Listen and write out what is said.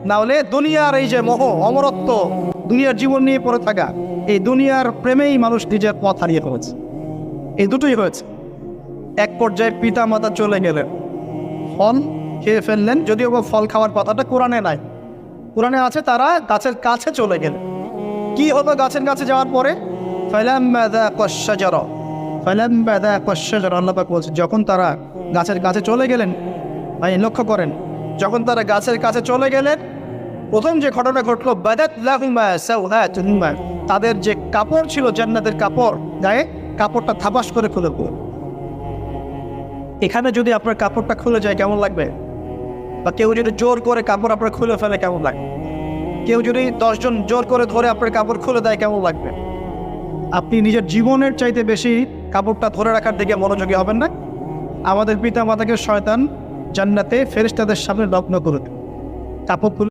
না হলে দুনিয়ার এই যে মোহ, অমরত্ব, দুনিয়ার জীবন নিয়ে পড়ে থাকা, এই দুনিয়ার প্রেমেই মানুষ নিজের পথ হারিয়ে ফেলেছে। এই দুটোই হয়েছে। এক পর্যায়ে পিতা মাতা চলে গেলেন, ফল খেয়ে ফেললেন, যদিও বা ফল খাওয়ার কথাটা কোরআনে নাই, কোরআনে আছে তারা গাছের কাছে চলে গেলেন। কি হলো গাছের কাছে যাওয়ার পরে? ফালাম্মা যাকাশ শাজারা, ফালাম্মা যাকাশ শাজারা, আল্লাহ পাক বলছেন যখন তারা গাছের কাছে চলে গেলেন, ভাই লক্ষ্য করেন, যখন তারা গাছের কাছে চলে গেলেন, প্রথম যে ঘটনা ঘটলো, বাদাত লাহুমা সাওআতুহুমা, তাদের যে কাপড় ছিল জান্নাতের কাপড়, গায়ে কাপড়টা থাপাস করে খুলে পড়ল। এখানে যদি আপনার কাপড়টা খুলে যায় কেমন লাগবে? বা কেউ যদি জোর করে কাপড় আপনার খুলে ফেলে কেমন লাগবে? কেউ যদি 10 জন জোর করে ধরে আপনার কাপড় খুলে দেয় কেমন লাগবে? আপনি নিজের জীবনের চাইতে বেশি কাপড়টা ধরে রাখার দিকে মনোযোগী হবেন না? আমাদের পিতা মাতাকে শয়তান জান্নাতে ফেরেশতাদের সামনে নগ্ন করে দেয়, কাপড় খুলে